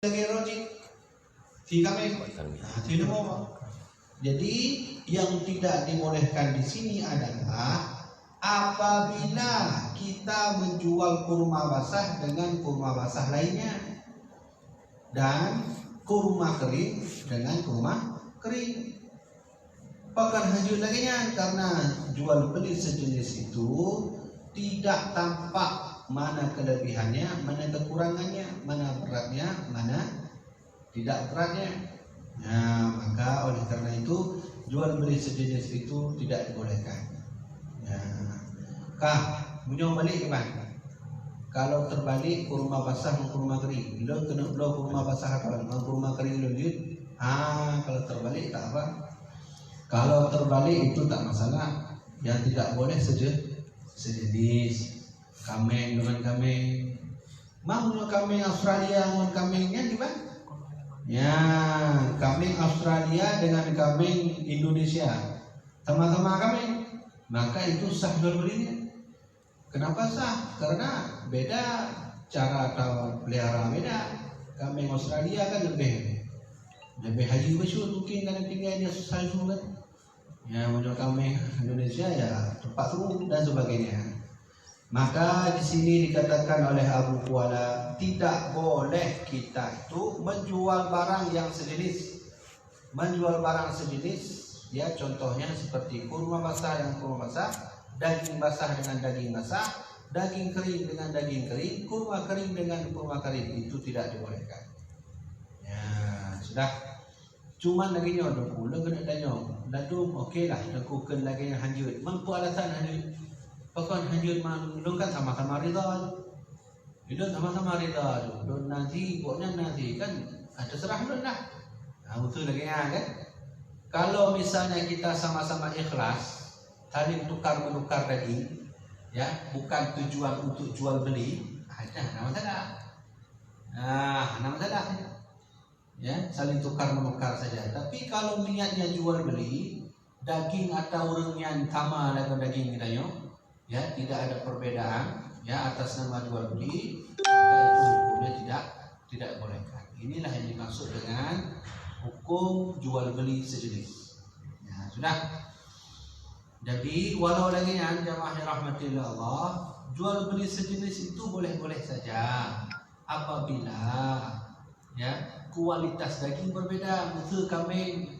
logik thì kami tidak mau. Jadi yang tidak dibolehkan di sini adalah apabila kita menjual kurma basah dengan kurma basah lainnya dan kurma kering dengan kurma kering. Bahkan lanjut lagi karena jual beli sejenis itu tidak tampak mana kelebihannya, mana kekurangannya, mana beratnya, mana tidak beratnya. Nah, maka oleh karena itu jual beli sejenis itu tidak dibolehkan. Nah, punya balik gimana? Kalau terbalik kurma basah dan kurma kering, lo kena lo kurma basah atau kurma kering lo lihat. Kalau terbalik tak apa. Kalau terbalik itu tak masalah. Yang tidak boleh sejenis. Kambing dengan kambing, mau kambing Australia dengan kambingnya gimana? Ya, kambing Australia dengan kambing Indonesia sama-sama kambing, maka itu sah jual belinya. Kenapa sah? Karena beda cara pelihara beda. Kambing Australia kan lebih haji besar mungkin karena tinggalnya susah juga. Ya, menjual kambing Indonesia ya cepat turun dan sebagainya. Maka di sini dikatakan oleh Abu Kuala tidak boleh kita itu menjual barang yang sejenis. Menjual barang sejenis, ya contohnya seperti kurma basah dengan kurma basah, daging basah dengan daging basah, daging kering dengan daging kering, kurma kering dengan kurma kering, itu tidak dibolehkan. Ya sudah. Cuman lagi nyodoh, lo kena tanya, lalu okey lah, aku kena lagi yang hanjut. Mampu alasan hanjut. Pokoknya hanjut lu kan sama-sama rida, hidup sama-sama rida, lu nanti, pokoknya nanti kan ada serah lu lah. Nah, betul lagi kan? Kalau misalnya kita sama-sama ikhlas, saling tukar menukar daging, ya, bukan tujuan untuk jual beli, ada masalah. Nah, masalah. Ya, saling tukar menukar saja. Tapi kalau niatnya jual beli, daging atau orang sama dengan daging kita ya tidak ada perbedaan ya atas nama jual beli, maka itu hukumnya tidak bolehkan. Inilah yang dimaksud dengan hukum jual beli sejenis. Ya, sudah. Jadi walau lagi jamaah rahmatillah Allah, jual beli sejenis itu boleh-boleh saja apabila ya kualitas daging berbeda. Misal kambing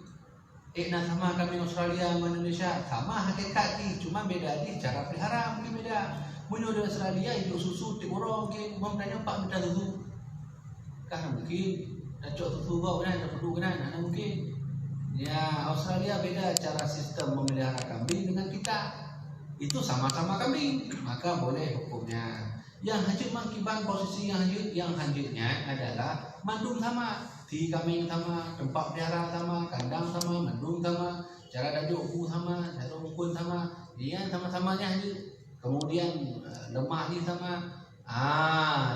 sama kambing Australia sama Indonesia sama hakikatnya, cuma beda di cara pelihara mungkin beda. Punya di Australia itu susu tiburong mungkin tanya pak minta susu kan mungkin cocok susu kau kan perlu kan mungkin ya. Australia beda cara sistem memelihara kambing dengan kita, itu sama-sama kambing maka boleh hukumnya. Yang hajut mangkiban posisi yang hajutnya adalah mandung sama, di kambing sama, tempat pelihara sama, kandang sama, mandung sama, cara daduk sama, cara ukun sama, dia sama-samanya hajut. Kemudian lemah ni sama,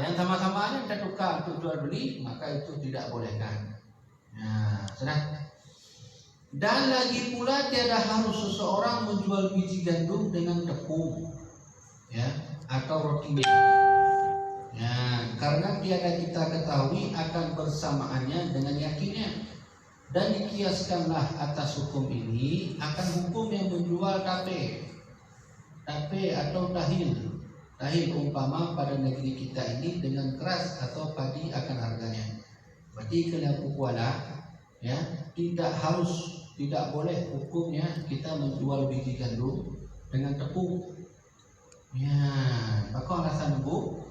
yang sama-samanya kita tukar untuk jual beli, maka itu tidak bolehkan. Nah, sudah. Dan lagi pula tiada harus seseorang menjual biji gandum dengan tepung, ya, atau roti merah. Ya, karena tiada kita ketahui akan bersamaannya dengan yakinnya. Dan dikiaskanlah atas hukum ini akan hukum yang menjual tape atau tahil umpama pada negeri kita ini dengan keras atau padi akan harganya. Berarti kena kuala ya, tidak boleh hukumnya kita menjual biji gandum dengan tepung. Ya, maka alasan Bu,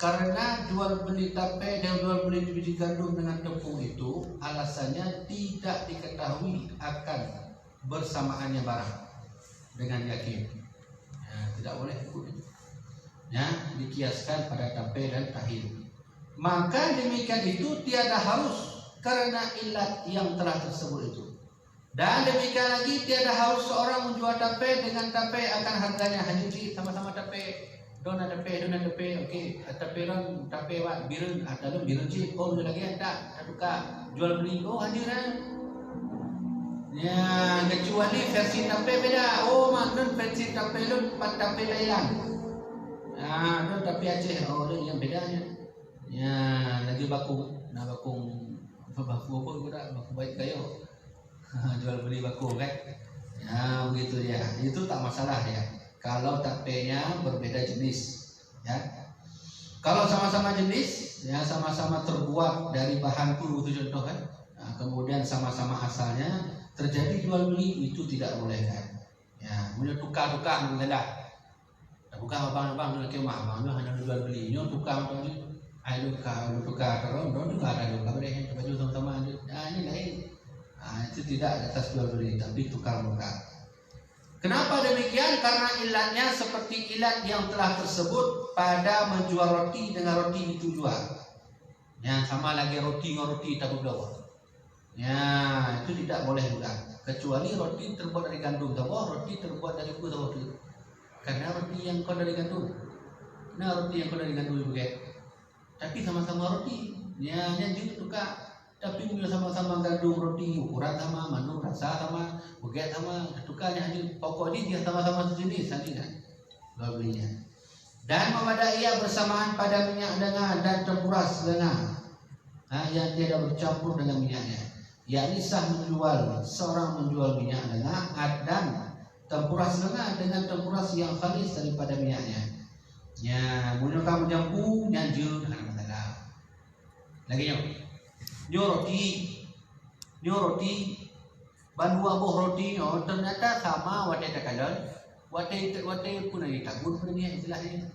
karena jual beli tape dan jual beli biji gandum dengan tepung itu alasannya tidak diketahui akan bersamaannya barang dengan yakin. Ya, tidak boleh ya dikiaskan pada tape dan tahil. Maka demikian itu tiada harus karena ilat yang telah tersebut itu. Dan demikian lagi tiada harus seorang menjual tape dengan tape akan harganya hanya sama-sama tape. Dona tape, okey. Tape wat birun, ada birun cik. Oh, lagi ada tukar jual beli. Oh, hadiran. Ya, kecuali versi tape beda. Oh, maknun versi tape lu pat tape Thailand. Tape Aceh. Oh, yang bedanya. Ya, lagi baku nak bakung baku apa juga baku baik kayu. Jual beli baku kan. Ya begitu dia. Itu tak masalah ya. Kalau tapenya berbeda jenis ya. Kalau sama-sama jenis ya, sama-sama terbuat dari bahan kuru itu contoh kan. Nah, kemudian sama-sama asalnya terjadi jual beli, itu tidak boleh kan. Ya, mulai tukar-tukar mendadak. Bukan abang-abang nak kemah, abang hanya jual beli. Nyo tukar tu ni. Ai tukar terus, tukar ada tukar boleh baju sama-sama ada. Ini lain. Itu tidak atas jual beli, tapi tukar-tukar. Kenapa demikian? Karena ilatnya seperti ilat yang telah tersebut pada menjual roti dengan roti itu jual. Ya, sama lagi roti dengan roti tak berbeda. Ya, itu tidak boleh juga. Kecuali roti terbuat dari gandum, roti terbuat dari kuda roti. Karena roti yang kau dari gandum. Nah, roti yang kau dari gandum juga. Tapi sama-sama roti. Ya, yang juga tukar. Tapi bila sama-sama gandum roti, ukuran sama, manu rasa sama, buget sama, tukarnya hanya pokok dia sama-sama sejenis saja kan. Jual belinya. Dan memadai ia bersamaan pada minyak dengar dan tempuras dengar. Yang tidak bercampur dengan minyaknya. Yakni sah menjual, seorang menjual minyak dengar dan tempuras dengar dengan tempuras yang khalis daripada minyaknya. Ya, mula kamu jampu nyanjur dengan masalah. Lagi nyo roti, bandu abuh roti nyo ternyata sama watai takalan, watai pun ada takut pun ni istilahnya.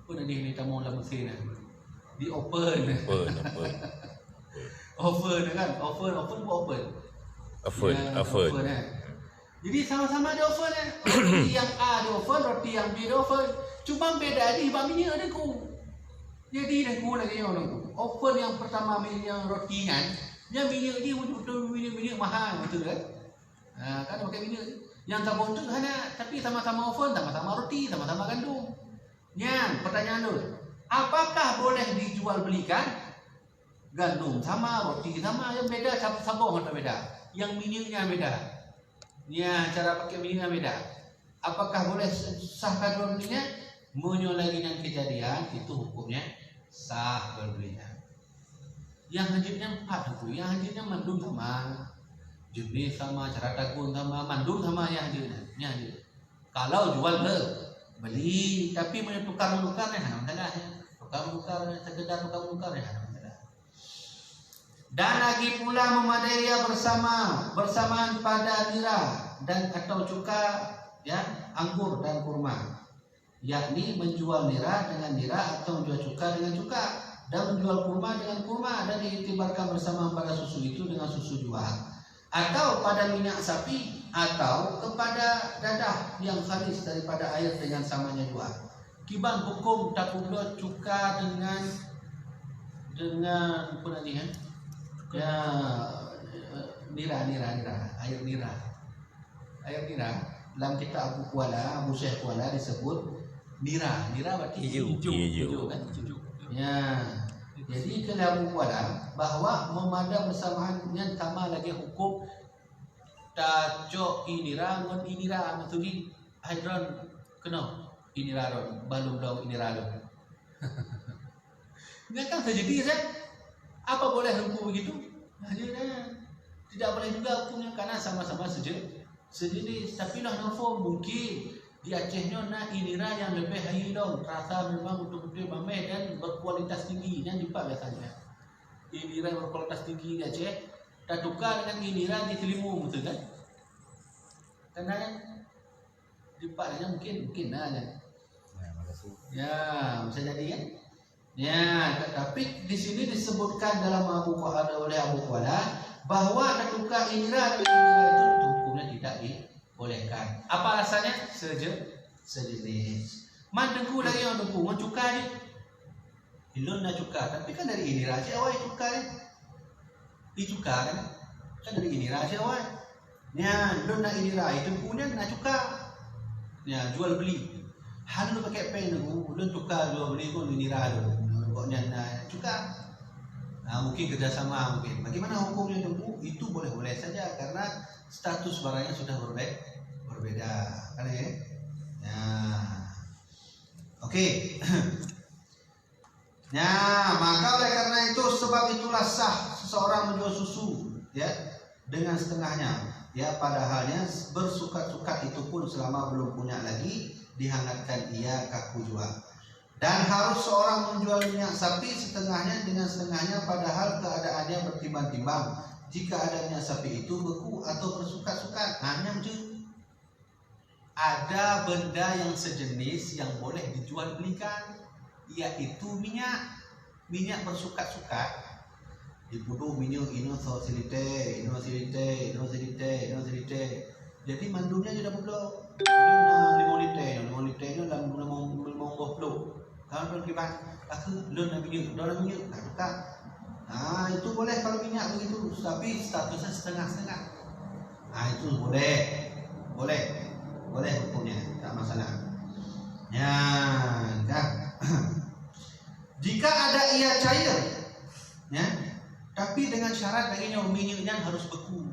Pun ada ni tamu dalam mesin di open kan, open. Jadi sama-sama ada oven roti yang A ada oven, roti yang B ada oven. Cuma beda di minyak ada ku. Jadi dah ku lagi orang tu. Oven yang pertama minyak roti kan, dia minyak dia betul minyak mahal betul kan? Kan pakai minyak. Yang tak betul hanya tapi sama-sama oven, sama-sama roti, sama-sama gandum. Yang pertanyaan tu, apakah boleh dijual belikan? Gandum sama, roti sama, yang beda sabung atau beda? Yang minyaknya beda. Ya, cara pakai minyak beda. Apakah boleh sahkah jual belinya? Menyolagi dengan kejadian itu hukumnya sah jual belinya. Yang hadirnya 4 itu, yang hadirnya mandum sama, jenis sama, cara takun sama, mandum sama yang hadirnya. Kalau jual beli, tapi tukar-menukar ya masalah ya. Tukar-menukar, sekedar tukar-menukar ya masalah. Dan lagi pula memadai ia bersamaan pada nira dan atau cuka ya, anggur dan kurma. Yakni menjual nira dengan nira atau menjual cuka dengan cuka dan menjual kurma dengan kurma dan diiktibarkan bersama pada susu itu dengan susu jual atau pada minyak sapi atau kepada dadah yang khalis daripada air dengan samanya jual. Kiban hukum tak boleh cuka dengan apa nanti kan? Ya, nira air nira dalam kitab Abu Kuala, Abu Syekh Kuala disebut nira berarti hijau kan, hijau. Ya, jadi kalau Abu Kuala bahwa memadam bersamaannya sama lagi hukum taco inira ngon inira maturi hidron kena inira ron balum dong inira ron. Ini kan terjadi kan? Apa boleh hukum begitu? Tidak boleh juga hukumnya karena sama-sama sejenis. Tapi lah normal mungkin di Acehnya nak inira yang lebih hayu dong, rasa memang betul-betul mameh dan berkualitas tinggi yang dipak biasanya. Inira yang berkualitas tinggi di Aceh, tak tukar dengan inira di Telimu betul kan? Karena kan dipaknya mungkin lah kan. Ya, bisa jadi kan? Ya, tapi di sini disebutkan dalam oleh Abu Kuala bahwa tak tukar inira dengan inira itu hukumnya tidak dibolehkan. Apa alasannya? Sejenis. Mandengku lagi orang dengku, mau cuka je. Hilun nak cuka, tapi kan dari inira je awal cuka je. Dicuka kan? Kan dari inira je awal. Ya, hilun nak inira itu punya nak cuka. Ya, jual beli. Hal lu pakai pen tu, lu tukar jual beli pun inira tu. Pokoknya nak cuka. Mungkin kerjasama mungkin. Bagaimana hukumnya tu? Itu boleh-boleh saja karena status barangnya sudah berbeda. Kan ya? Ya. Okey. Ya, maka oleh karena itu sebab itulah sah seseorang menjual susu ya dengan setengahnya ya, padahalnya bersukat-sukat itu pun selama belum punya lagi dihangatkan ia kaku jual. Dan harus seorang menjual minyak sapi setengahnya dengan setengahnya padahal keadaannya bertimbang-timbang. Jika ada minyak sapi itu beku atau bersukat-sukat, hanya ada benda yang sejenis yang boleh dijual belikan, yaitu minyak bersukat-sukat. Dipuduh minyak inosilite. Jadi mandumnya sudah belum. 5 liter itu dalam 50. Kalau pergi aku lun minyak tak. Itu boleh kalau minyak begitu, tapi statusnya setengah-setengah. Itu boleh hukumnya, tak masalah. Ya, kan? Jika ada ia cair, ya, tapi dengan syarat baginya minyaknya harus beku.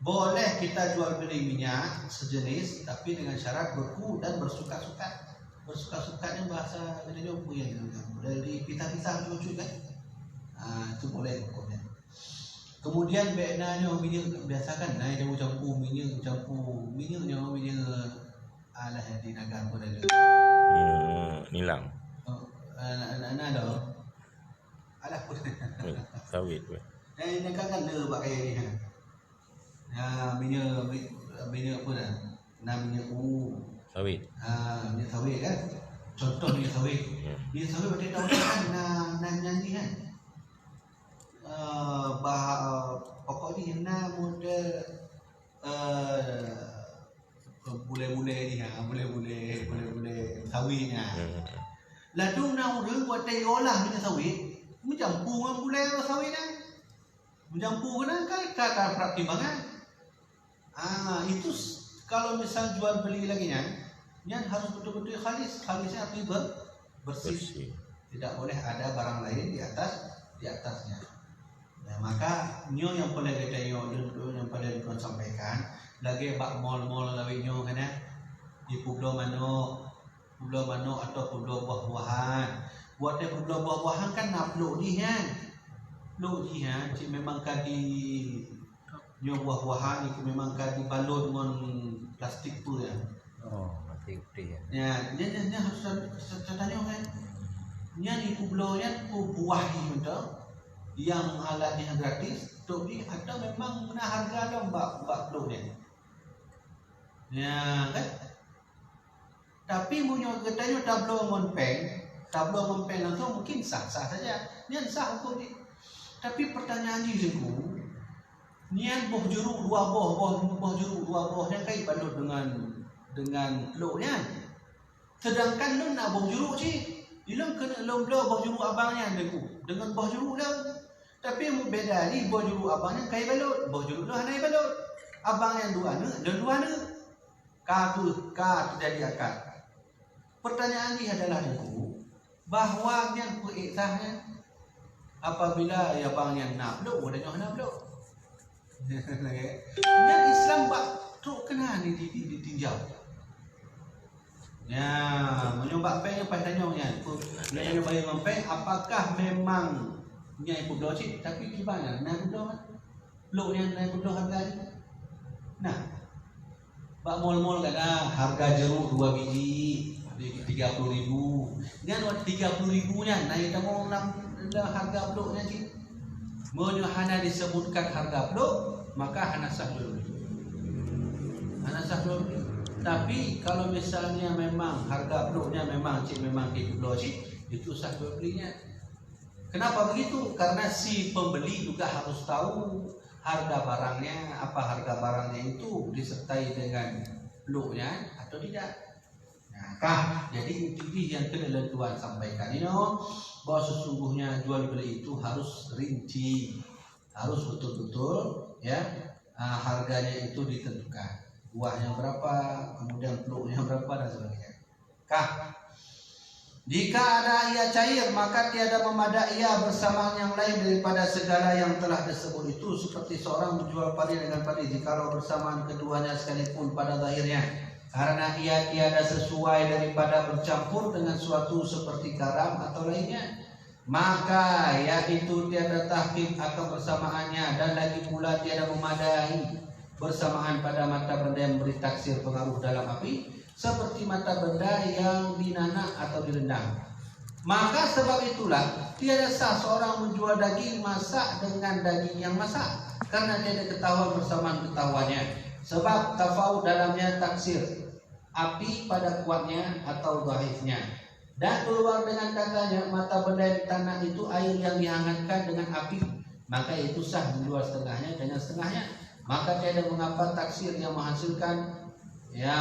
Boleh kita jual beli minyak sejenis, tapi dengan syarat beku dan bersukat-sukat. Bersukat-sukatnya bahasa kita jauh ya, dari pisah-pisah lucu kan? Itu boleh hukumnya. Kemudian benarnya minyak biasa kan, naik campur minyaknya alah di naga pun ada. Nilam. Ada. Alah pun. Sawit pun. Ini kan le pakai ni ha. Minyak pun dah. Minyak Sawit. Minyak sawit kan. Contoh minyak sawit. Minyak sawit pada tahun kan nyanyi kan. Pokoknya model bule-bule ni bule sawitnya. Lalu nak buat olah minyak sawit, mencampur dengan bule sawit kan. Mencampur kan pertimbangan. Itu kalau misal jual beli lagi kan, harus betul-betul khalisnya arti bersih. Tidak boleh ada barang lain di atasnya. Maka nyo yang boleh kita yang boleh dikon sampaikan lagi bak mall lawi nyo kan ya di pulau mano atau pulau buah-buahan. Buatnya pulau buah-buahan kan nak peluk ni kan. Cik memang kadi nyo buah-buahan itu memang kadi balut dengan plastik tu ya. Plastik putih ya. Dia harus tanya kan. Nya di pulau yang buah ni betul. Yang alatnya gratis, tok ni ada memang guna harga dah mbak peluk dia. Ya kan? Tapi munyo katanya tablo monpeng langsung mungkin sah-sah saja. Nian sah hukum ni. Tapi pertanyaan ni sungguh, nian boh jeruk dua boh yang kait balut dengan peluknya. Sedangkan lu nak boh jeruk sih, ilmu kena lom boh jeruk abangnya dengan boh jeruk dah. Tapi yang beda ni boh jeruk abangnya kai balut, boh jeruk dah naik balut. Abang yang dua ni ka terjadi akad. Pertanyaan ni adalah itu bahawa yang kuiksahnya apabila abang yang nak beluk, boleh nak beluk. Yang Islam bak truk kena ni ditinjau. Ya, menyumbang peng yang tanya yang bayar peng apakah memang nyai pulau cik tapi gimana naik pulau kan lo yang naik pulau harga ni bak mall kan harga jeruk 2 biji 30.000 kan 30.000 nya naik temu 6 harga pulau nya cik menyo hana disebutkan harga pulau maka hana sah dulu tapi kalau misalnya memang harga pulau nya memang di pulau cik itu sah belinya. Kenapa begitu? Karena si pembeli juga harus tahu harga barangnya, apa harga barangnya itu disertai dengan peluknya atau tidak. Jadi inti yang kena Tuhan sampaikan ini bahwa sesungguhnya jual beli itu harus rinci, harus betul-betul ya harganya itu ditentukan. Buahnya berapa, kemudian peluknya berapa dan sebagainya. Jika ada ia cair, maka tiada memadai ia bersamaan yang lain daripada segala yang telah disebut itu. Seperti seorang menjual padi dengan padi, jikalau bersamaan keduanya sekalipun pada zahirnya. karena ia tiada sesuai daripada bercampur dengan suatu seperti garam atau lainnya, maka yaitu tiada tahqiq akan bersamaannya, dan lagi pula tiada memadai bersamaan pada mata benda yang memberi taksir pengaruh dalam api, seperti mata benda yang dinanak atau direndam. Maka sebab itulah tiada sah seorang menjual daging masak dengan daging yang masak, karena tiada ketahuan bersamaan ketahuannya. Sebab tafawud dalamnya taksir api pada kuatnya atau dhaifnya. Dan keluar dengan katanya mata benda yang tanah itu air yang dihangatkan dengan api, maka itu sah menjual setengahnya dengan setengahnya. Maka tiada mengapa taksir yang menghasilkan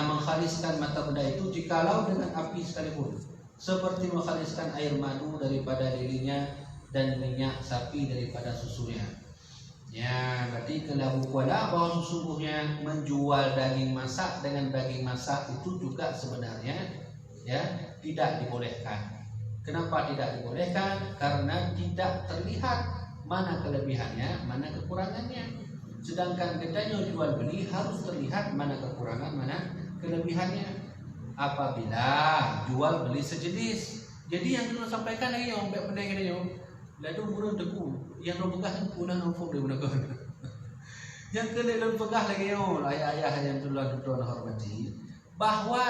mengkhaliskan mata benda itu jikalau dengan api sekalipun, seperti mengkhaliskan air madu daripada dirinya dan minyak sapi daripada susunya. Ya, berarti kelabu kuala bahwa sesungguhnya menjual daging masak dengan daging masak itu juga sebenarnya tidak dibolehkan. Kenapa tidak dibolehkan? Karena tidak terlihat mana kelebihannya, mana kekurangannya. Sedangkan katanya jual beli harus terlihat mana kekurangan, mana kelebihannya. Apabila jual beli sejenis, jadi yang kita sampaikan lagi yang benda ini yang lalu burung teguh yang lo pegang pulang nombor dia gunakan. Yang kena lo pegang lagi yang ayah-ayah yang tuan hormati, bahwa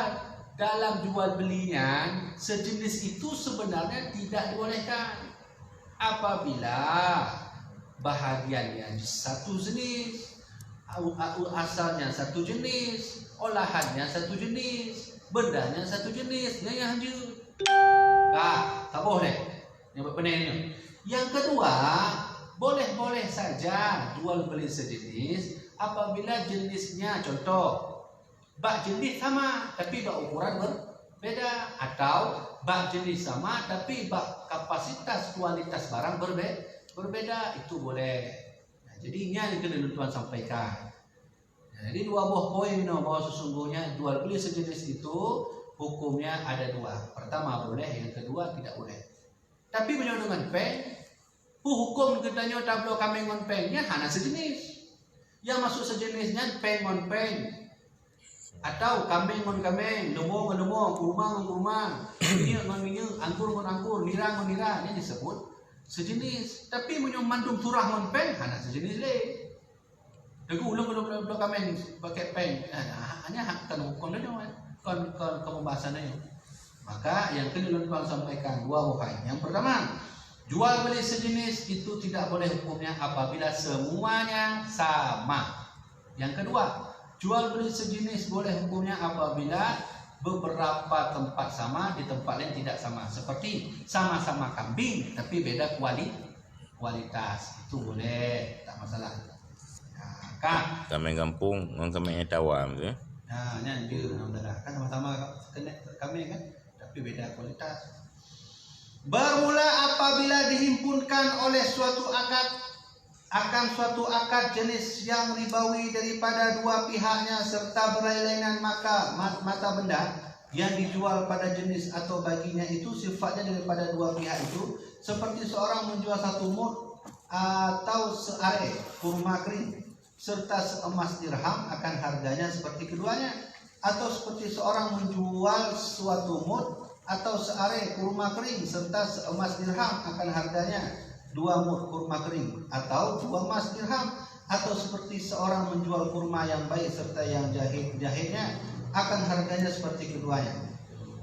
dalam jual belinya sejenis itu sebenarnya tidak dibolehkan apabila bahagiannya satu jenis, asalnya satu jenis, olahannya satu jenis, bendanya satu jenis, yang lanjut. Tak boleh. Yang berpenanya. Yang kedua, boleh-boleh saja jual beli sejenis apabila jenisnya, contoh, bak jenis sama tapi bak ukuran berbeda, atau bak jenis sama tapi bak kapasitas kualitas barang berbeda, itu boleh. Nah, jadinya yang kena tuan sampaikan. Nah, jadi dua buah poin bahwa sesungguhnya jual beli sejenis itu hukumnya ada dua. Pertama boleh, yang kedua tidak boleh. Tapi menyambung dengan peng, hukum katanya tablo kami ngon pengnya hanya sejenis. Yang masuk sejenisnya peng ngon peng, atau kambing ngon kambing, lembu ngon lembu, kurma ngon kurma, minyak ngon minyak, anggur ngon anggur, nira ngon nira, ini disebut sejenis. Tapi menyambung mandum turah ngon peng hanya sejenis le. Lagu ulang kambing pakai peng, hanya kan hukum dia kan pembahasannya. Maka yang kedua Tuhan sampaikan dua poin. Yang pertama, jual beli sejenis itu tidak boleh hukumnya apabila semuanya sama. Yang kedua, jual beli sejenis boleh hukumnya apabila beberapa tempat sama, di tempat lain tidak sama. Seperti sama-sama kambing tapi beda kualitas, itu boleh, tak masalah. Nah, Kak. Kambing kampung, orang kambing tawam tu. Nah, ini dia kan sama-sama kambing kan, tapi beda kualitas. Bermula apabila dihimpunkan oleh suatu akad akan suatu akad jenis yang ribawi daripada dua pihaknya serta berlainan, maka mata benda yang dijual pada jenis atau baginya itu sifatnya daripada dua pihak itu, seperti seorang menjual satu mud atau seare kurma kering serta seemas dirham akan harganya seperti keduanya, atau seperti seorang menjual suatu mud atau seare kurma kering serta seemas dirham akan harganya 2 mud kurma kering atau 2 emas dirham, atau seperti seorang menjual kurma yang baik serta yang jahitnya akan harganya seperti keduanya,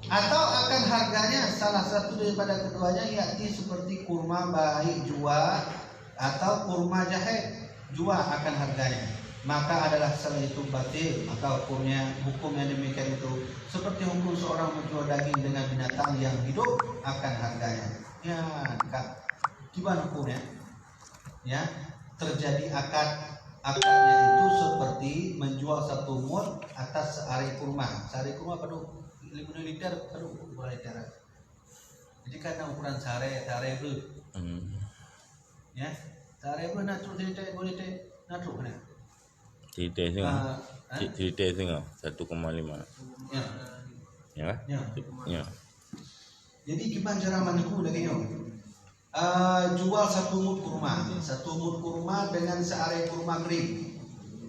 atau akan harganya salah satu daripada keduanya, yakni seperti kurma baik jua atau kurma jahit jua akan harganya, maka adalah salah itu batil. Maka hukum yang demikian itu seperti hukum seorang menjual daging dengan binatang yang hidup akan harganya. Ya, gimana hukumnya? Ya, terjadi akadnya itu seperti menjual satu mud atas seari kurma. Seari kurma perlu 5 liter, perlu 2 liter. Jadi karena ukuran seari itu, ya, seari itu nak terus boleh nak terus mana? Cerita tengok 1,5. Ya. Ya. Jadi gimana cara maniku lagi yo? Jual satu mud kurma dengan seare kurma kering.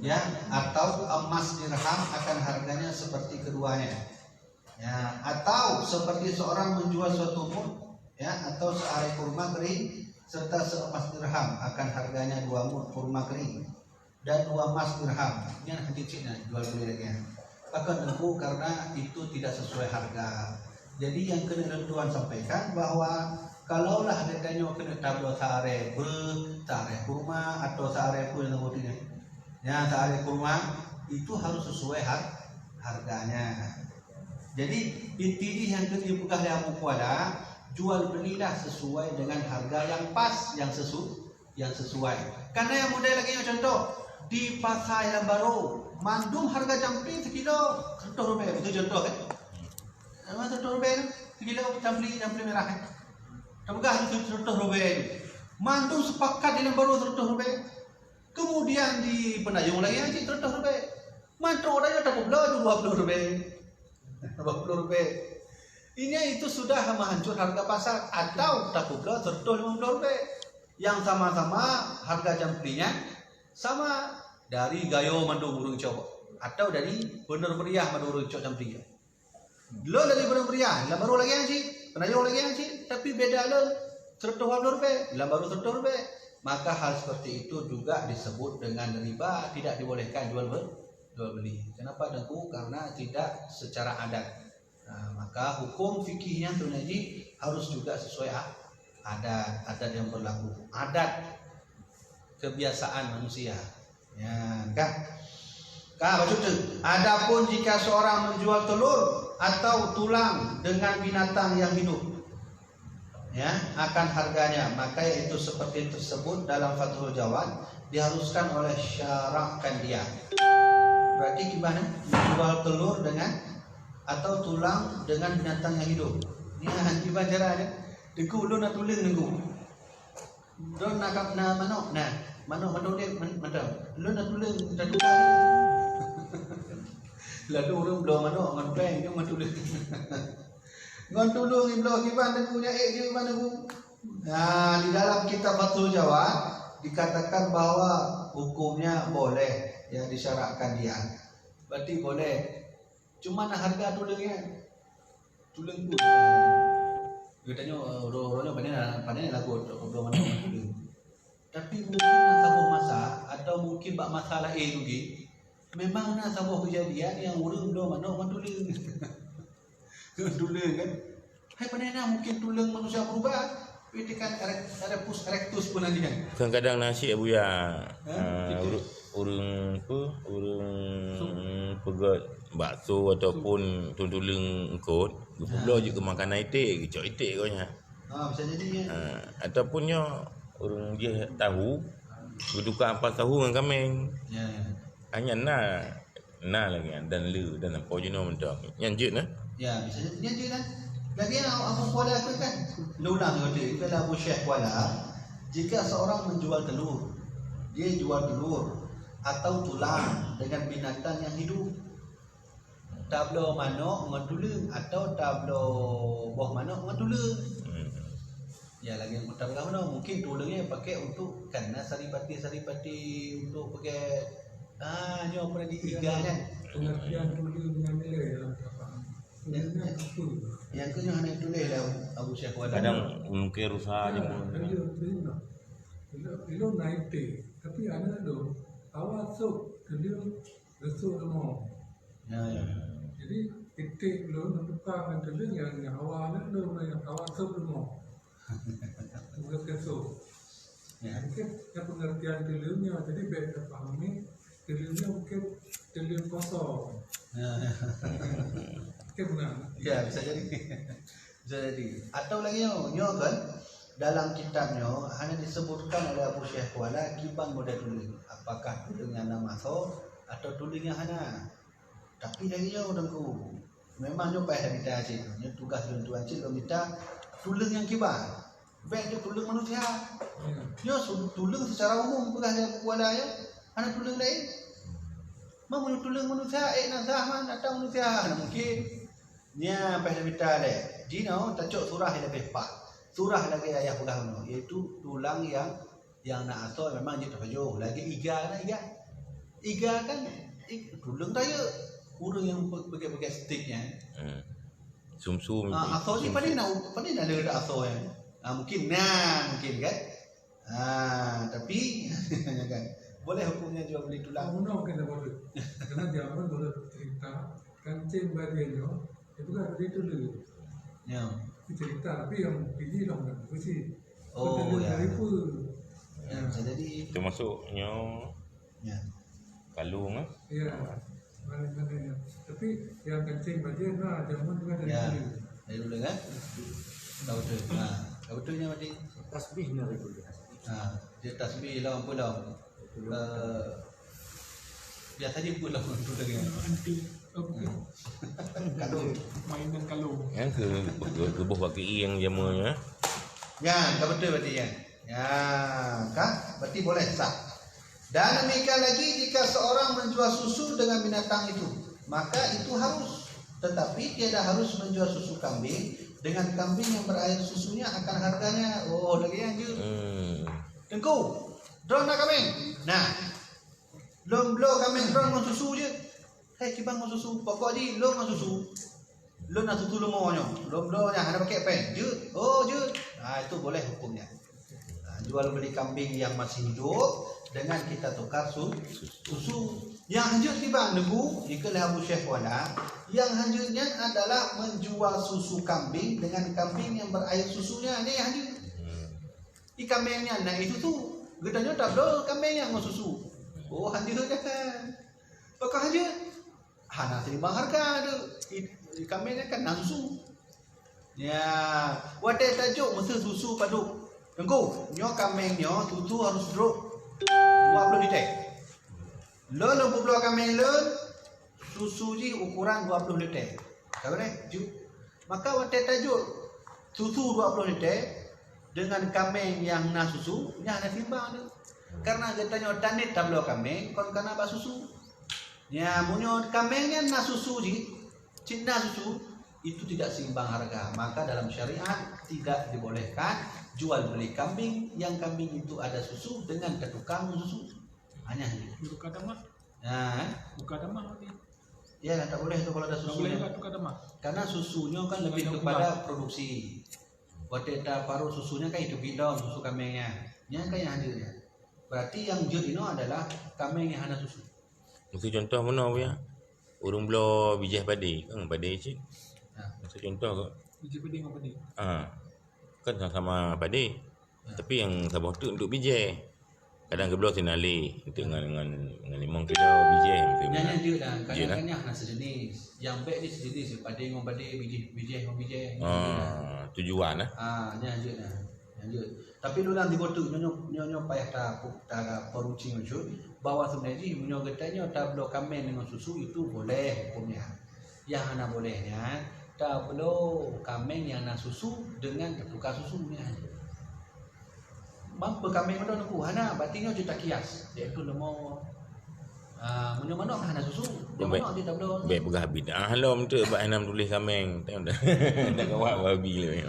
ya, atau emas dirham akan harganya seperti keduanya, ya, atau seperti seorang menjual suatu mud, ya, atau searai kurma kering serta seemas dirham akan harganya 2 mud kurma kering dan 2 emas dirham. Ini yang kecilnya jual beli lagi. Akan tentu karena itu tidak sesuai harga. Jadi yang kena Tuan sampaikan bahwa kalaulah katanya kena tablo searai kurma atau searai pun yang kemudian, ya, searai kurma itu harus sesuai harganya. Jadi inti yang kena dibuka oleh Abu Kuala, jual belilah sesuai dengan harga yang pas, yang sesuai. Karena yang mudah lagi contoh di pasar yang baru, mandum harga jampling sekilo 100 rupiah, itu contoh kan? 100 rupiah sekilo jampling merah kan? Tergah 100 rupiah. Mandum sepakat di yang baru 100 rupiah. Kemudian di Penayung lagi aja 100 rupiah. Mantu orangnya tak belah 20 rupiah. 20 rupiah. Ini itu sudah menghancur harga pasar. Atau tak belah 150 rupiah. Yang sama-sama harga jamplingnya sama dari gayo mandu burung cok atau dari bener meriah mandu burung cok jamplingnya. Lo dari bener meriah, lah baru lagi yang sih, Penayung lagi yang sih, tapi beda lo 120 rupiah, lah baru 100 rupiah. Maka hal seperti itu juga disebut dengan riba, tidak dibolehkan jual beli. Kenapa Dengku? Karena tidak secara adat. Nah, maka hukum fikihnya tunai harus juga sesuai adat yang berlaku, adat kebiasaan manusia. Ya, maksudnya, adapun jika seorang menjual telur atau tulang dengan binatang yang hidup, ya, akan harganya, maka itu seperti tersebut dalam Fathul Jawad diharuskan oleh syarakkan dia. Berarti gimana? Menjual telur dengan atau tulang dengan binatang yang hidup. Ini gimana caranya? Deku lu nak tulang deku. Don nak manok dia macam lu nak tulang tak tukar. Lalu orang belum manok ngan peng dia ngan tulang. Ngan tulung iblo kiban deku nya dia mana deku. Nah, di dalam kitab Fathul Jawad dikatakan bahwa hukumnya boleh, ya, disyaratkan dia. Berarti boleh. Cuma harga tulangnya. Tulang pun. Katanya orang-orangnya pandai lagu belum mana tulang. Tapi mungkin nak sabuh masa atau mungkin bak masalah juga. Memang nak sabuh kejadian yang orang belum mana tulang. Tulang kan. Hai pandai nak mungkin tulang manusia berubah. Itu kan erectus pun nanti kan. Kadang-kadang nasi Abu ya. Urang pegat bakso ataupun tulang engkot, gepula je ke makanan itik, kecok itik kau nya. Bisa jadi ya. Ataupun nya orang dia tahu bertukar ampas tahu dengan kambing. Ya. Hanya na lagi dan le dan apa jenis mendak. Yang je nah. Ya, bisa jadi dia kan. Lagi Abu Kuala aku kan lulang dia kalau Abu Syekh Kuala, jika seorang menjual telur, dia jual telur atau tulang dengan binatang yang hidup. Tablo manok dengan tulang atau tablo buah manok dengan tulang. Ya, lagi yang tablo manok mungkin tulangnya pakai untuk karena saripati untuk pakai ni apa di iga kan. Pengertian tulang dengan nilai Yang kena hanya tulis lah Abu Syekh Kuala. Kadang mungkin rusak je pun. Dia naik teh, tapi anak tu awal sok dia besok semua. Ya. Jadi itik lo tukar dengan teling yang awal anak tu yang awal sok semua. Bukan besok. Ya. Mungkin yang pengertian telingnya, jadi biar kita fahami telingnya mungkin teling kosong. Mungkin benar. Ya, bisa jadi. Bisa jadi. Atau lagi nyo kan dalam kitabnya hanya disebutkan oleh Abu Syekh Kuala kiban model tuling. Apakah tulingnya nama so atau tulingnya hana. Tapi lagi nyo dengku. Memang nyo payah minta hasil. Nyo tugas tuan cik lo minta tuling yang kiban. Baik itu tuling manusia. Nyo tuling secara umum tugas dia Kuala ya. Hana tuling lain. Mau tulang manusia, nazahman atau manusia, mungkin. Nya payah minta le. Jino tacok surah yang lebih pak. Surah lagi ayah pulang no, iaitu tulang yang nak asal memang dia terpajuh. Lagi iga. Iga kan dulung daya urang yang pakai sticknya. Sum-sum. Aso ni pandai nak ada aso yang. Mungkin kan. Tapi kan boleh hukumnya jual beli tulang. Uno kena boleh. Karena zaman boleh cerita kancing badannya itu kan ada dulu. Ya. Cerita tapi yang pilih lah kan mesti. Ya. Ya. Bisa jadi. Termasuknya Ya. kalung ah. Ya. Mana-mana. Tapi yang kancing badan zaman juga dari Ya. dulu. Dari dulu kan. Tahu betul. Tahu betulnya mati. Tasbih ni ada dulu. Dia tasbih lah apa lah. Biasa dia pun lah tu lagi. Anti Kalung. mainan kalung. Yang ke buah pakai yang jamanya. Ya, tak betul berarti ya. Ya, kan? Berarti boleh sah. Dan demikian lagi jika seorang menjual susu dengan binatang itu, maka itu harus. Tetapi tiada harus menjual susu kambing dengan kambing yang berair susunya akan harganya. Oh, lagi yang je. Tengku, drone nak kambing. Nah, lo kambing drone mau susu je. Hei, kibang mau susu. Pokok di lo mau susu. Lo nak susu lo mau nyo. Lo nya hana pakai pen. Je. Oh, je. Itu boleh hukumnya. Jual beli kambing yang masih hidup dengan kita tukar susu. Yang hanjut kibang nebu, ikalah Abu Syekh wala. Yang hanjutnya adalah menjual susu kambing dengan kambing yang berair susunya. Ini yang hanjut. Kambingnya nak itu tu gedanya tak ada kambing yang mau susu. Oh, hanjut kan. Pakai hanjut. Hana terima harga tu. Kambingnya kan nak susu. Ya, wadah tajuk mesti susu paduk. Tengku, nyo kambing nyo tutu harus duduk 20 liter. Lo 60 kambing lo susu ji ukuran 20 liter. Tahu ni? Maka wadah tajuk susu 20 liter dengan kambing yang nak susu, nya nak timbang tu. Karena katanya tanit tablo kambing, kon kana ba susu. Ya, munyo kambingnya nak susu ji, cina susu itu tidak seimbang harga. Maka dalam syariat tidak dibolehkan jual beli kambing yang kambing itu ada susu dengan tukang susu. Hanya itu. Buka damah. Buka damah nanti. Ya, tak boleh tu kalau ada susu. Boleh tak tukar damah? Karena susunya kan lebih kepada produksi. Waktu paruh susunya kan itu bidon susu kambingnya. Yang kan yang hadirnya. Berarti yang jut ini adalah kambing yang ada susu. Mesti contoh mana ya? Urung belah bijih padi, kan padi cik. Mesti contoh ke? Biji padi dengan padi. Kan sama-sama padi. Tapi yang sabah tu untuk bijih. Kadang ke belah sinali itu dengan 5 kilo bijih. Yang dia dah kadang-kadang yang sejenis. Yang baik ni sejenis padi dengan padi, bijih dengan bijih. Tujuan yang dia dah. Tapi lu nanti botu nyo payah tak peruncing macam bahwa sebenarnya nyo getanya tablo kambing dengan susu itu boleh hukumnya. Yang ana bolehnya tablo kambing yang nak susu dengan tukar susunya. Mampu kambing mana nak hana berarti nyo cerita kias. Iaitu lemo munyo mana hana susu. Dia mana dia tablo. Baik pegah bidah lo tu bak enam tulis kambing. Tengok dah. Dah kawak babi le.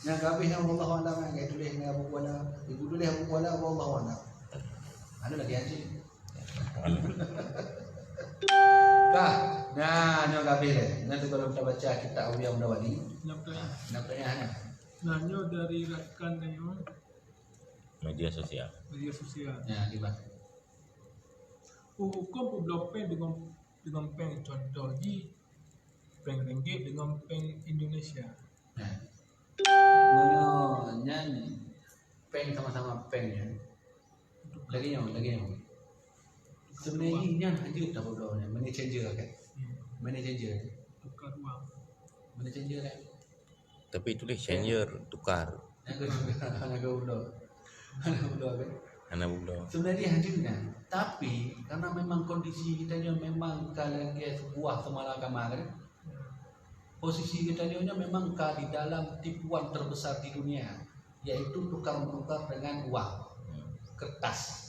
Yang kabeh yang Allah Taala kan tulis dengan Abu Wala. Ibu tulis Abu Wala Allah Taala. Ada lagi anjing. Nah, nyo kabeh le. Nanti kalau kita baca kitab Awliya Wali. Nampaknya ana. Nanya dari rakan nyo Media sosial. Ya, gimana? Hukum pulau pen dengan pen contoh di pen ringgit dengan pen Indonesia. Nah. Nyanyi pen sama-sama pen ya. Lagi nyo. Sebenarnya nyan hadir tak bodohnya. Money changer kan? Money changer. Tukar uang. Money changer kan? Tapi tulis changer tukar. Anak bodoh kan? Anak budak. Sebenarnya hadirnya. Tapi karena memang kondisi kita memang kalau sebuah semalakama kan? Posisi kita memang di dalam tipuan terbesar di dunia, yaitu tukar-menukar dengan uang kertas.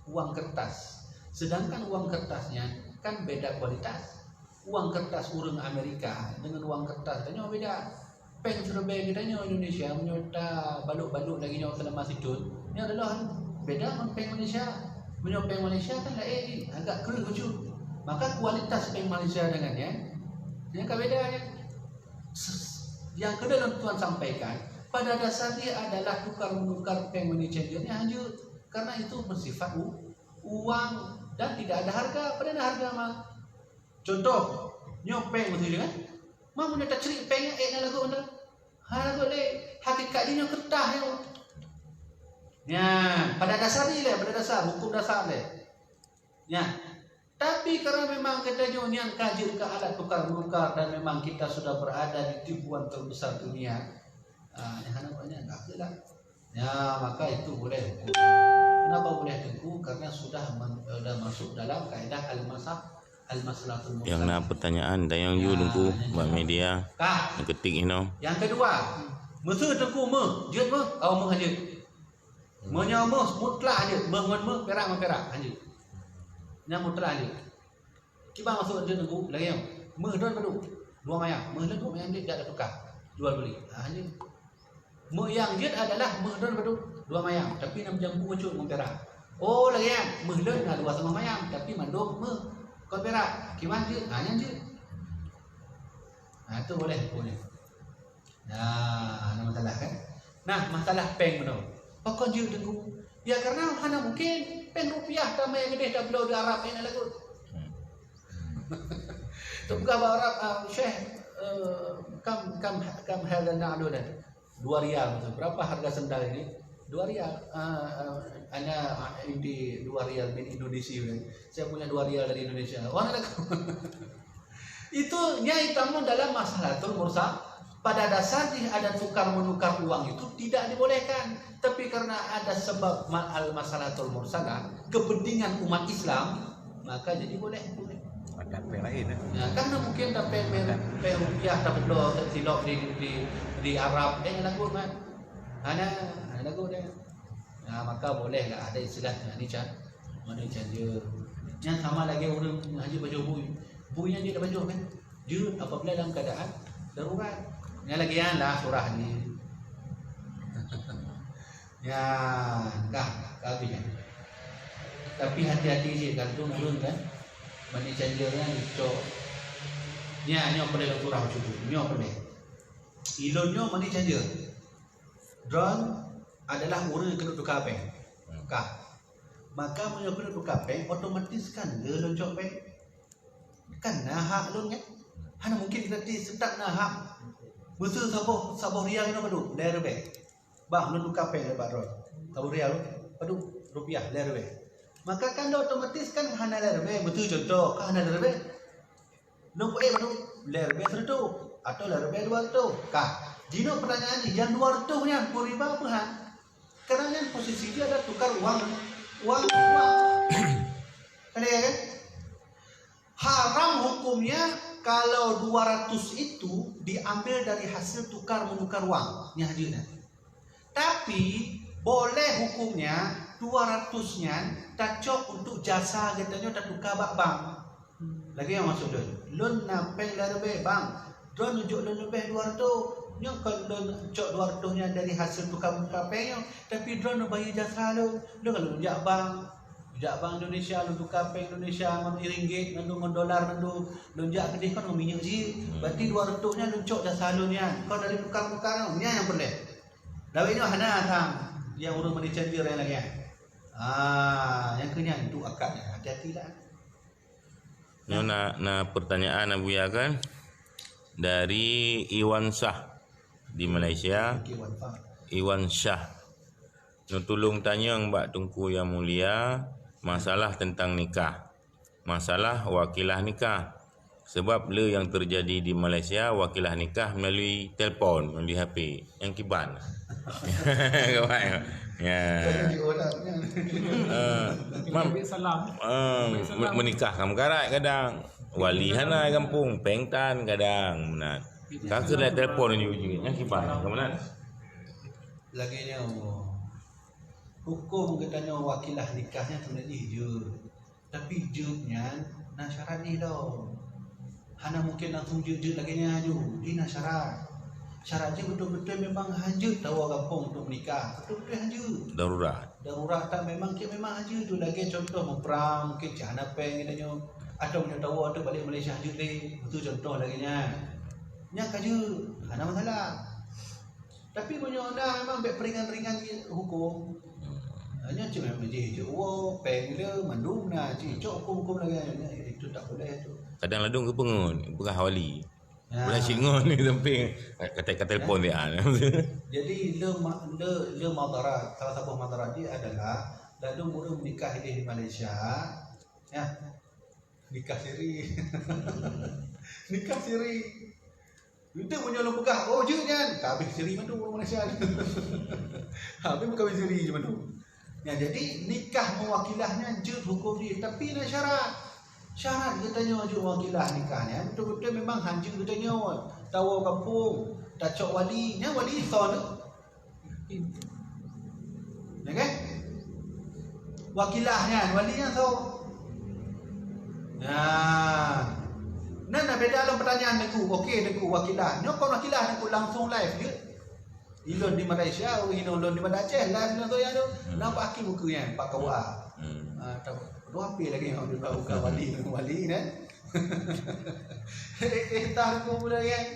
Uang kertas. Sedangkan uang kertasnya kan beda kualitas. Uang kertas urang Amerika dengan uang kertas kita beda. Pen Surabaya kita Indonesia menyota baluk-baluk lagi nyawa selama situn. Ini adalah beda dengan pen Indonesia. Punya peng Malaysia kan lain, agak kering lucu. Maka kualitas peng Malaysia dengannya yang bedanya. Yang kedua Tuan sampaikan, pada dasarnya adalah tukar-menukar peng money changer-nya hanya karena itu bersifat uang dan tidak ada harga. Pada ada harga mah. Contoh, nyopeng betul kan? Mah mun tak ceri pengnya nak lagu anda. Ha lagu le hakikat dia kertas yo. Ya, pada dasarnya le, pada dasar hukum dasar le. Ya. Tapi karena memang kita nian kaji ke alat tukar-menukar dan memang kita sudah berada di tipuan terbesar dunia. Yang harapannya enggak lah. Ya, maka itu boleh hukum. Kenapa boleh hukum? Karena sudah masuk dalam kaedah al-maslahatul mursal. Yang nak pertanyaan dan yang you tunggu buat media. Yang ketik Yang kedua, mesti tunggu jeut hanya. Menyo mutlak aja, perak aja. Yang mutlak aja. Kita masuk dia tunggu lagi yang. Don padu. Dua mayang dia tak ada tukar. Jual beli. Hanya yang jeut adalah don padu dua mayang tapi 6 jambu muncul perak. Oh lagi yang don dua sama mayang tapi mandok kon perak. Kiman jeut? Hanya jeut. Itu boleh. Nah, ada masalah kan? Nah, masalah peng benar. Pakon jeut tunggu. Ya karena hana mungkin peng rupiah tambah yang gede dah belau di Arab ini lagu. Tu bukan Arab Syekh kam harga na'lu dah. 2 rial betul. Berapa harga sendal ini? 2 rial. Hanya di 2 rial di Indonesia. Saya punya 2 rial dari Indonesia. Orang lagu. Itu nya hitam dalam maslahatul mursal. Pada dasarnya ada tukar-menukar uang itu tidak dibolehkan. Tapi karena ada sebab al-maslahatul mursalah, kepentingan umat Islam, maka jadi boleh. Ada peng lain Ya, karena mungkin dapat peng rupiah dapat dolar silap di Arab lagu kan. Ada lagu dia. Nah, maka bolehlah ada istilahnya ni money changer. Yang sama lagi orang haji baju buinya dia baju kan. Dia apabila dalam keadaan darurat. Yang lagi yang lah surah ni. Ya, habis kan. Tapi hati-hati je kalau turun kan. Money changer kan cok. Nyo boleh surah cucu. Nyo boleh. Ilonyo money changer. Drone adalah orang yang kena tukar peng. Maka menyokong tukar peng otomatis kan dia loncok peng. Kan hak lon kan. Hana mungkin gratis setak hak. Betul sabah rial ni padu ler be. Bah lu tukar peng lebat roy. Sabah rial padu rupiah ler be. Maka kan otomatis kan hana ler be betul contoh kan hana ler be. Lu padu ler be 100 atau ler be 200. Dino pertanyaan ni yang 200 nya riba apa han? Karena yang posisi dia ada tukar uang. Kan kan? Haram hukumnya kalau 200 itu diambil dari hasil tukar-menukar uang. Ini hadirnya. Tapi boleh hukumnya 200-nya cocok untuk jasa katanya tak tukar bank. Lagi yang masuk loan napeng lebih bang. Don nunjuk loan lebih 200. Yang kalau loan cok 200-nya dari hasil tukar-menukar peng, tapi don bayar jasa lo. Lo kalau nunjuk bank Indonesia lu tukar peng Indonesia ngambil ringgit nandu dolar nandu lonjak gede kan minyak je berarti 200-nya luncok dah salunnya kau dari tukar-tukar nya yang boleh lawan ini hana tang yang urus money changer yang lagi yang kena itu akadnya hati-hati lah. Ini nak pertanyaan Abu Ya kan dari Iwan Shah di Malaysia. Iwan Shah tolong tanya Mbak Tunku yang mulia masalah tentang nikah, masalah wakilah nikah. Sebab le yang terjadi di Malaysia wakilah nikah melalui telefon, melalui HP yang kiban. Ya. Menikahkan perkara kadang wali hana kampung pengtan kadang menat. Kakak dah telefon ni yang kiban kemudian. Lagi ni hukum katanya wakilah nikahnya sebenarnya jud. Tapi judnya nak syarat ni dah. Hana mungkin langsung jud lagi nya jud. Ini nak syarat. Syaratnya betul-betul memang hanja tahu kampung untuk menikah. Betul-betul hanja. Darurat tak memang hanja tu lagi contoh memperang ke jana peng katanya. Atau punya tahu ada balik Malaysia hanja deh. Itu contoh lagi nya. Nya kaja, ada masalah. Tapi punya anda memang baik peringan-ringan hukum. Hanya cuma menjadi oh peng dia mandum nah cicok hukum lagi itu tak boleh tu. Kadang ladung ke pengun, berah wali. Bulan singon ni samping kata telefon dia. Jadi le madarat, salah satu madarat dia adalah ladung mula menikah di Malaysia. Ya. Nikah siri. Nikah siri. Itu punya lo pegah. Oh je kan. Habis siri mandu orang Malaysia. Habis bukan siri je mandu. Ya jadi nikah mewakilahnya je hukum dia tapi ada syarat. Syarat katanya wajib wakilah nikahnya betul-betul memang hanja katanya tahu kampung tak cok wali nya wali son ya kan wakilahnya walinya tahu nah nak beda dalam pertanyaan aku okey aku wakilah nya kau wakilah aku langsung live je ilon di Malaysia ilon di Aceh live tu ya tu nampak aki muka yang pak kawa tahu apa lagi yang dia buka wali kan tak aku pula kan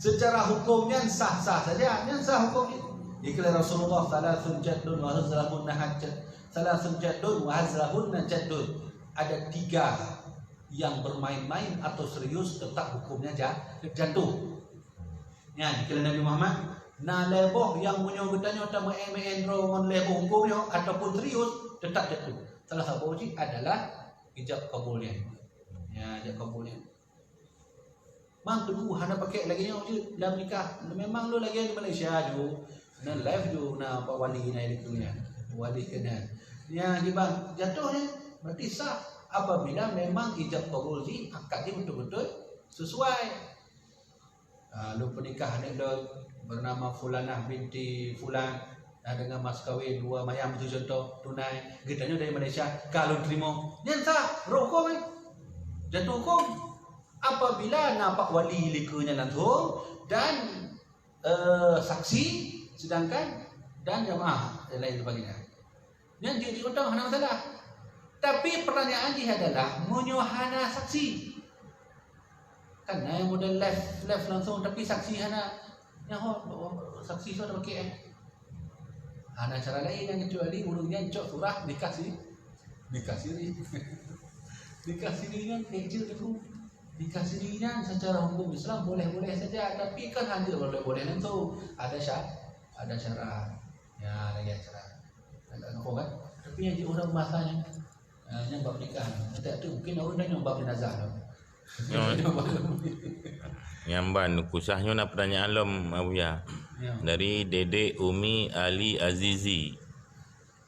secara hukumnya sah-sah saja yang sah hukumnya iklan Rasulullah salasun jaddun wa hazlahun nahajjat salasun jaddun wa hazlahun najaddun ada 3 yang bermain-main atau serius tetap hukumnya jatuh ya iklan Nabi Muhammad na leboh yang punya bertanya utama MN ron leboh hukumnya ataupun serius tetap jatuh. Salah satu wajib adalah ijab kabulnya. Ya, ijab kabulnya. Mang tu hana pakai lagi nya wajib dalam nikah. Memang lu lagi di Malaysia tu. Na live tu na pak wali na itu nya. Wali kena. Ya, di bang jatuhnya berarti sah apabila memang ijab kabul ji akadnya betul-betul sesuai. Lu pernikah ada bernama Fulanah binti Fulan dengan mas kahwin 2 mayam itu contoh tunai getanya dari Malaysia kalau terima yang sah hukum jatuh hukum apabila nampak wali likanya langsung dan saksi sedangkan dan jamaah lain sebagainya yang dia contoh hana masalah tapi pertanyaan dia adalah menyohana saksi kan yang model live langsung tapi saksi hana yang saksi sudah pakai ada cara lain yang kecuali urungnya cok surah nikah siri nikah sirinya kecil tu nikah sirinya secara hukum Islam boleh-boleh saja tapi kan hanya boleh-boleh itu ada syarat ya lagi syarat ada apa kan tapi yang orang masanya yang bab nikah tak tu mungkin orang dah nyoba jenazah tu Nyamban kusahnya nak pertanyaan lom Abuya. Dari Dede Umi Ali Azizi.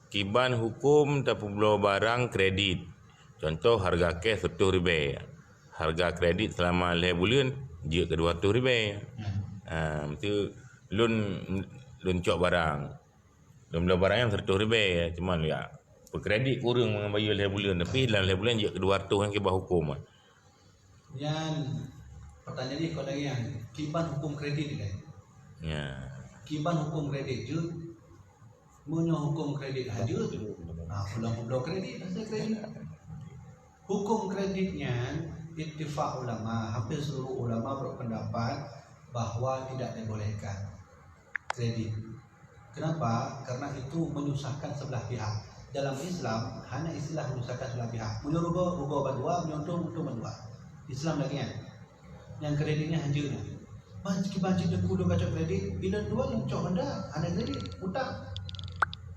Kiban hukum tak perlu barang kredit. Contoh harga cash RM100. Harga kredit selama 5 bulan dia ke RM200. Itu lun cok barang. Lun beli barang yang RM100. Cuma ya kredit kurang bayar 5 bulan tapi dalam 5 bulan dia ke RM200 yang kibah hukum. Yang pertanyaan ni kau lagi yang kiban hukum kredit ni kan? Ya. Kiban hukum kredit je, punya hukum kredit aja. Pulang kredit, asal kredit. Hukum kreditnya, ittifaq ulama, hampir seluruh ulama berpendapat bahawa tidak dibolehkan kredit. Kenapa? Karena itu menyusahkan sebelah pihak. Dalam Islam, hanya istilah menyusahkan sebelah pihak. Punya rugo berdua, punya untung berdua. Islam lagi kan? Yang kreditnya hancurnya. Banci dia kudu kacau kredit. Bila dua yang cok Honda, ada kredit, utang.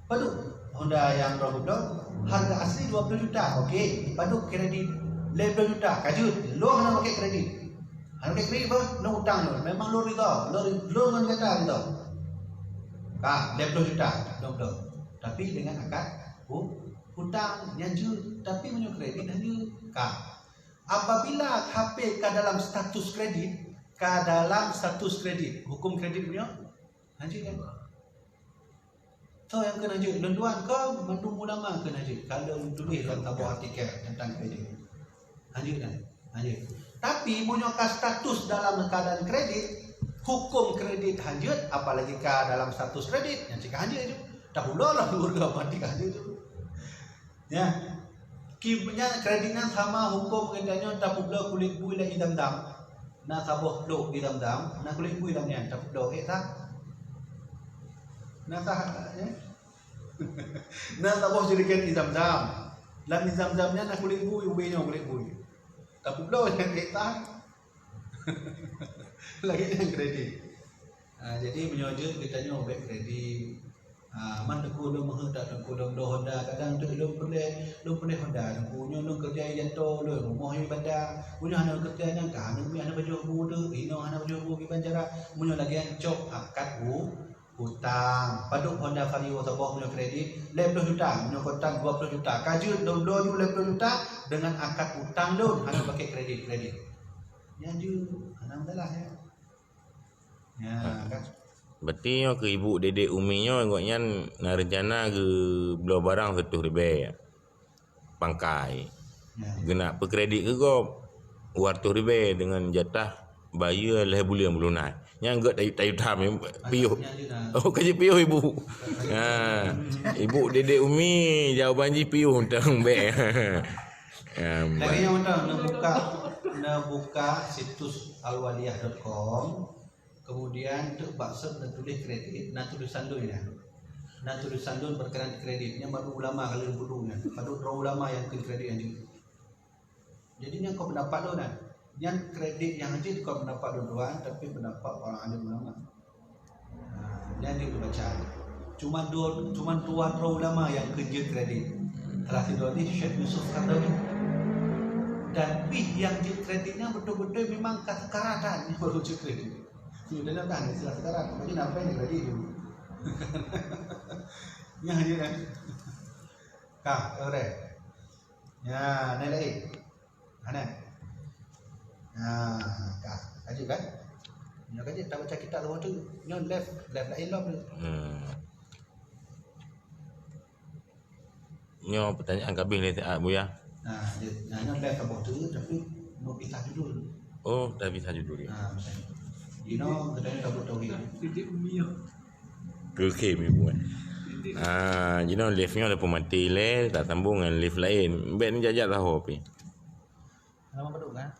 Padu Honda yang berapa harga asli 20 juta. Okey, padu kredit 15 juta. Kajut, lo hanya pakai kredit. Hanya pakai kredit apa? Lo utang lo. Memang lo rida. Lo kan kata rida. 15 juta, betul. Tapi dengan akad hutang yang jujur, tapi punya kredit hanya apabila HP ke dalam status kredit, hukum kredit punya haji kan. So yang kena haji, lenduan kau mandung ulama kena haji. Kalau tulis dalam tabur artikel tentang kredit, haji kan, haji. Tapi punyakah status dalam keadaan kredit, hukum kredit hanyut, apalagi kah dalam status kredit yang cik hanyut itu. Dah pula lah keluarga mati hanyut itu. Ya. Kimnya kreditnya sama hukum katanya tak pula kulit bui lagi dam-dam. Nah saboh lo di dam-dam, nah kulit bui damnya tak pula tak. Nah sah ya. Nah saboh sedikit di dam-dam. Lam di dam-damnya nah kulit bui ubenya kulit bui. Tak pula yang tak. Lagi yang kredit. Jadi menyojut katanya obek kredit. Man aku dah menghendak aku dah Honda kadang tu belum boleh Honda aku nyo kerja janto lo rumah ni bandar punya hana kerja yang kan mi ana baju bu tu ino hana baju bu ki banjara munyo lagi ancok akad bu hutang paduk Honda Vario sabah punya kredit 20 juta munyo hutang 20 juta kaju 20 juta dengan akad hutang loan hana pakai kredit ya ju hana adalah ya kan. Berarti ke ibu dedek umi nyo agaknya nak rencana ke beli barang 100,000 pangkai. Ya. Kena perkredit ke kau 200,000 dengan jatah bayar lah bulan lunas. Yang enggak tayu tam piuh. Oh kerja piuh ibu. Ha. Ibu dedek umi jawapan ji piuh tang be. Lagi yang nak buka situs alwaliyah.com. Kemudian tu maksud nak tulis kredit, nak tulisan dulu ya. Nak tulisan dulu berkenaan kreditnya baru ulama kalau dulunya. Baru ulama yang ke kredit yang itu. Jadi yang kau pendapat dulu kan. Yang kredit yang itu kau pendapat duluan tapi pendapat orang alim ulama. Yang dia baca. Cuma dua ulama yang kerja kredit. Terakhir dua ni Syekh Yusuf Qaradawi. Dan yang di kreditnya betul-betul memang kekaratan yang baru kredit. Sudah nak kan istilah sekarang. Macam apa yang tadi tu? Ya hanya kan. Kah, orang. Ya, naik lagi. Mana? Kah, aja kan? Nyo kaji tak baca kitab tu. Nyo left lain lah. Nyo pertanyaan kabeh le tak buya. Nyo left kabeh tu tapi mau pisah judul. Oh, dah bisa judul dia. Misalnya. Katanya tak tahu Dedek umi yo. Ke ibu kan. Liftnya dah pun mati le, tak sambung dengan lift lain. Bet ni jajak tahu api. Nama beduk kan?